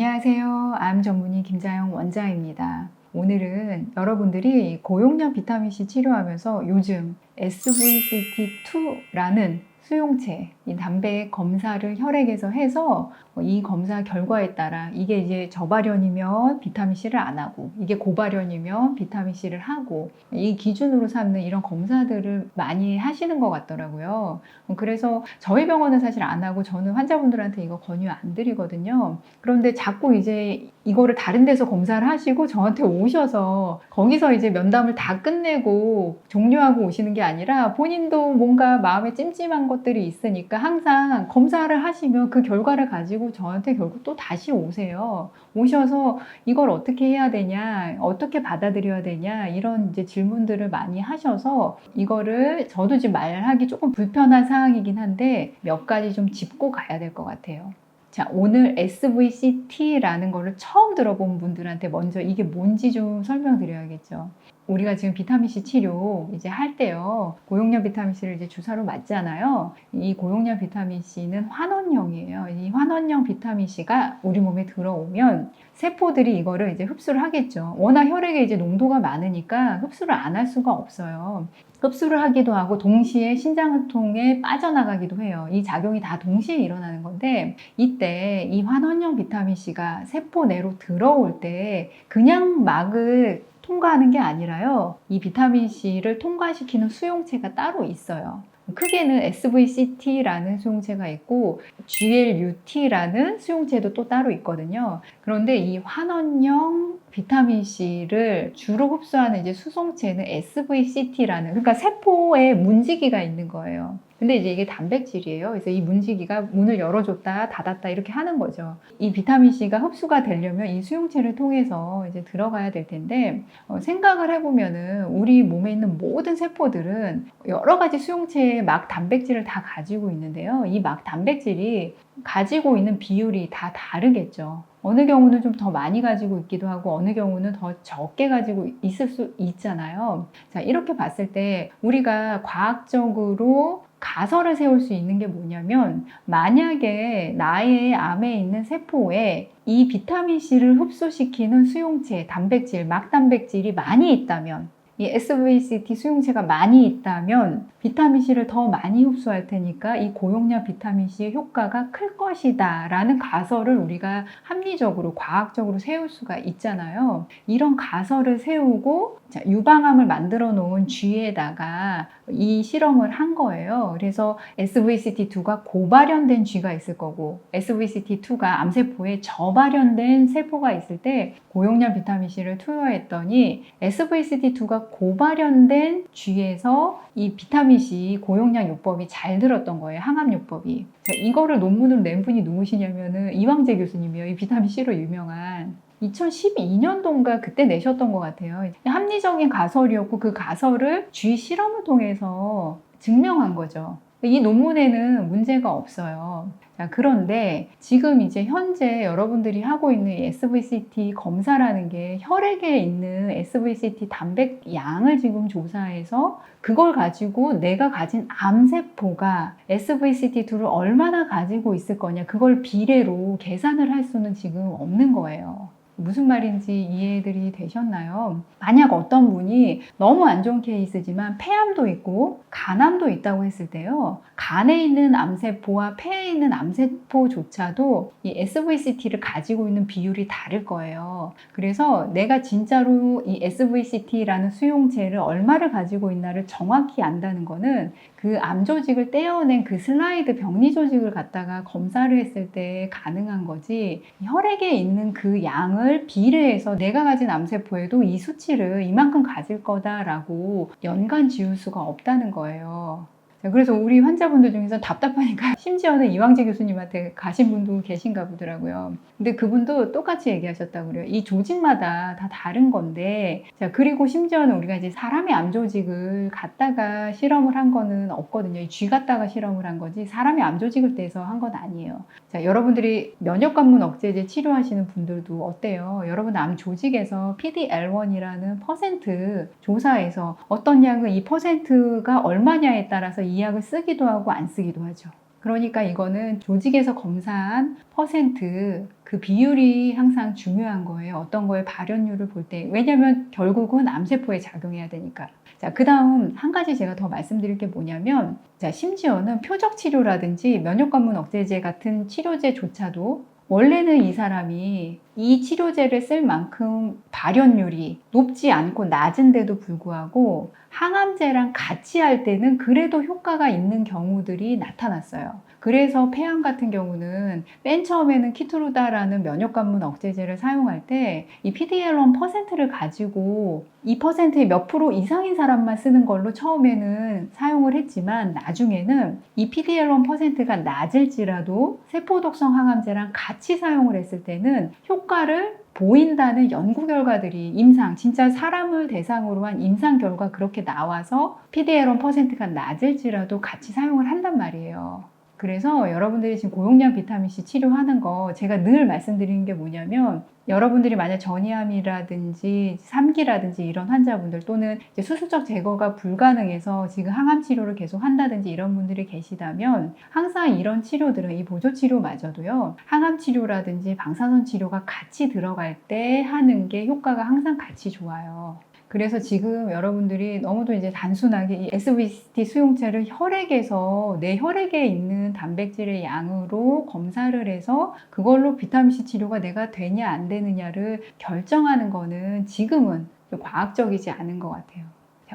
안녕하세요. 암 전문의 김자영 원장입니다. 오늘은 여러분들이 고용량 비타민C 치료하면서 요즘 SVCT2라는 수용체, 이 담배 검사를 혈액에서 해서 이 검사 결과에 따라 이게 이제 저발현이면 비타민C를 안 하고 이게 고발현이면 비타민C를 하고 이 기준으로 삼는 이런 검사들을 많이 하시는 것 같더라고요. 그래서 저희 병원은 사실 안 하고 저는 환자분들한테 이거 권유 안 드리거든요. 그런데 자꾸 이제 이거를 다른 데서 검사를 하시고 저한테 오셔서 거기서 이제 면담을 다 끝내고 종료하고 오시는 게 아니라 본인도 뭔가 마음에 찜찜한 것들이 있으니까 항상 검사를 하시면 그 결과를 가지고 저한테 결국 또 다시 오세요. 오셔서 이걸 어떻게 해야 되냐, 어떻게 받아들여야 되냐, 이런 이제 질문들을 많이 하셔서 이거를 저도 지금 말하기 조금 불편한 상황이긴 한데 몇 가지 좀 짚고 가야 될 것 같아요. 자, 오늘 SVCT라는 거를 처음 들어본 분들한테 먼저 이게 뭔지 좀 설명드려야겠죠. 우리가 지금 비타민C 치료 이제 할 때요, 고용량 비타민C를 이제 주사로 맞잖아요. 이 고용량 비타민C는 환원형이에요. 이 환원형 비타민C가 우리 몸에 들어오면 세포들이 이거를 이제 흡수를 하겠죠. 워낙 혈액에 이제 농도가 많으니까 흡수를 안 할 수가 없어요. 흡수를 하기도 하고 동시에 신장을 통해 빠져나가기도 해요. 이 작용이 다 동시에 일어나는 건데, 이때 이 환원형 비타민C가 세포 내로 들어올 때 그냥 막을 통과하는 게 아니라요, 이 비타민C를 통과시키는 수용체가 따로 있어요. 크게는 SVCT라는 수용체가 있고 GLUT라는 수용체도 또 따로 있거든요. 그런데 이 환원형 비타민C를 주로 흡수하는 이제 수송체는 SVCT라는, 그러니까 세포에 문지기가 있는 거예요. 근데 이제 이게 단백질이에요. 그래서 이 문지기가 문을 열어줬다 닫았다 이렇게 하는 거죠. 이 비타민C가 흡수가 되려면 이 수용체를 통해서 이제 들어가야 될 텐데, 생각을 해보면은 우리 몸에 있는 모든 세포들은 여러 가지 수용체의 막 단백질을 다 가지고 있는데요. 이 막 단백질이 가지고 있는 비율이 다 다르겠죠. 어느 경우는 좀 더 많이 가지고 있기도 하고 어느 경우는 더 적게 가지고 있을 수 있잖아요. 자, 이렇게 봤을 때 우리가 과학적으로 가설을 세울 수 있는 게 뭐냐면, 만약에 나의 암에 있는 세포에 이 비타민C를 흡수시키는 수용체, 단백질, 막단백질이 많이 있다면, 이 SVCT 수용체가 많이 있다면 비타민C를 더 많이 흡수할 테니까 이 고용량 비타민C의 효과가 클 것이다 라는 가설을 우리가 합리적으로 과학적으로 세울 수가 있잖아요. 이런 가설을 세우고 유방암을 만들어 놓은 쥐에다가 이 실험을 한 거예요. 그래서 SVCT2가 고발현된 쥐가 있을 거고 SVCT2가 암세포에 저발현된 세포가 있을 때 고용량 비타민C를 투여했더니 SVCT2가 고발현된 쥐에서 이 비타민C 고용량 요법이 잘 들었던 거예요. 항암요법이. 이거를 논문으로 낸 분이 누구시냐면은 이왕재 교수님이에요. 이 비타민C로 유명한. 2012년도인가 그때 내셨던 것 같아요. 합리적인 가설이었고 그 가설을 쥐 실험을 통해서 증명한 거죠. 이 논문에는 문제가 없어요. 자, 그런데 지금 이제 현재 여러분들이 하고 있는 이 SVCT 검사라는 게 혈액에 있는 SVCT 단백 양을 지금 조사해서 그걸 가지고 내가 가진 암세포가 SVCT2를 얼마나 가지고 있을 거냐, 그걸 비례로 계산을 할 수는 지금 없는 거예요. 무슨 말인지 이해들이 되셨나요? 만약 어떤 분이 너무 안 좋은 케이스지만 폐암도 있고 간암도 있다고 했을 때요, 간에 있는 암세포와 폐에 있는 암세포조차도 이 SVCT를 가지고 있는 비율이 다를 거예요. 그래서 내가 진짜로 이 SVCT라는 수용체를 얼마를 가지고 있나를 정확히 안다는 거는 그 암 조직을 떼어낸 그 슬라이드 병리 조직을 갖다가 검사를 했을 때 가능한 거지, 혈액에 있는 그 양을 비례해서 내가 가진 암세포에도 이 수치를 이만큼 가질 거다라고 연관 지을 수가 없다는 거예요. 그래서 우리 환자분들 중에서 답답하니까 심지어는 이왕재 교수님한테 가신 분도 계신가 보더라고요. 근데 그분도 똑같이 얘기하셨다고 그래요. 이 조직마다 다 다른 건데, 자, 그리고 심지어는 우리가 이제 사람의 암 조직을 갖다가 실험을 한 거는 없거든요. 이 쥐 갖다가 실험을 한 거지 사람의 암 조직을 떼서 한 건 아니에요. 자, 여러분들이 면역관문 억제제 치료하시는 분들도 어때요? 여러분 암 조직에서 PD-L1이라는 퍼센트 조사에서 어떤 약은 이 퍼센트가 얼마냐에 따라서 이 약을 쓰기도 하고 안 쓰기도 하죠. 그러니까 이거는 조직에서 검사한 퍼센트 그 비율이 항상 중요한 거예요. 어떤 거에 발현율을 볼 때. 왜냐면 결국은 암세포에 작용해야 되니까. 자, 그 다음 한 가지 제가 더 말씀드릴 게 뭐냐면, 자, 심지어는 표적 치료라든지 면역관문 억제제 같은 치료제조차도 원래는 이 사람이 이 치료제를 쓸 만큼 발현율이 높지 않고 낮은데도 불구하고 항암제랑 같이 할 때는 그래도 효과가 있는 경우들이 나타났어요. 그래서 폐암 같은 경우는 맨 처음에는 키트루다라는 면역관문 억제제를 사용할 때 이 PDL1 퍼센트를 가지고 2%의 몇 프로 이상인 사람만 쓰는 걸로 처음에는 사용을 했지만 나중에는 이 PDL1 퍼센트가 낮을지라도 세포독성 항암제랑 같이 사용을 했을 때는 효과를 보인다는 연구 결과들이 임상, 진짜 사람을 대상으로 한 임상 결과 그렇게 나와서 PDL1 퍼센트가 낮을지라도 같이 사용을 한단 말이에요. 그래서 여러분들이 지금 고용량 비타민C 치료하는 거 제가 늘 말씀드리는 게 뭐냐면 여러분들이 만약 전이암이라든지 3기라든지 이런 환자분들 또는 이제 수술적 제거가 불가능해서 지금 항암 치료를 계속 한다든지 이런 분들이 계시다면 항상 이런 치료들은 이 보조 치료마저도요. 항암 치료라든지 방사선 치료가 같이 들어갈 때 하는 게 효과가 항상 같이 좋아요. 그래서 지금 여러분들이 너무도 이제 단순하게 이 SVT 수용체를 혈액에서 내 혈액에 있는 단백질의 양으로 검사를 해서 그걸로 비타민C 치료가 내가 되냐 안 되느냐를 결정하는 거는 지금은 좀 과학적이지 않은 것 같아요.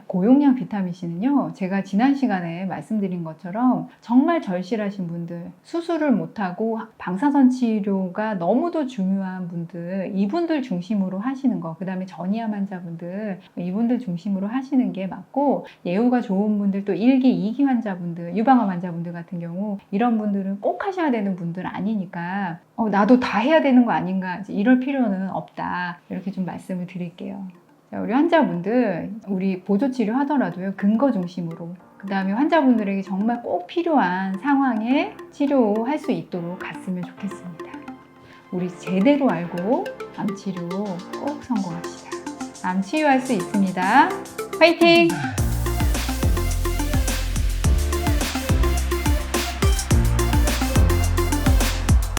고용량 비타민C는요, 제가 지난 시간에 말씀드린 것처럼 정말 절실하신 분들, 수술을 못하고 방사선 치료가 너무도 중요한 분들, 이분들 중심으로 하시는 거, 그 다음에 전이암 환자분들, 이분들 중심으로 하시는 게 맞고, 예후가 좋은 분들, 또 1기, 2기 환자분들, 유방암 환자분들 같은 경우, 이런 분들은 꼭 하셔야 되는 분들 아니니까, 나도 다 해야 되는 거 아닌가, 이럴 필요는 없다. 이렇게 좀 말씀을 드릴게요. 우리 환자분들, 우리 보조치료 하더라도요, 근거 중심으로, 그 다음에 환자분들에게 정말 꼭 필요한 상황에 치료할 수 있도록 갔으면 좋겠습니다. 우리 제대로 알고 암치료 꼭 성공합시다. 암 치유할 수 있습니다. 화이팅!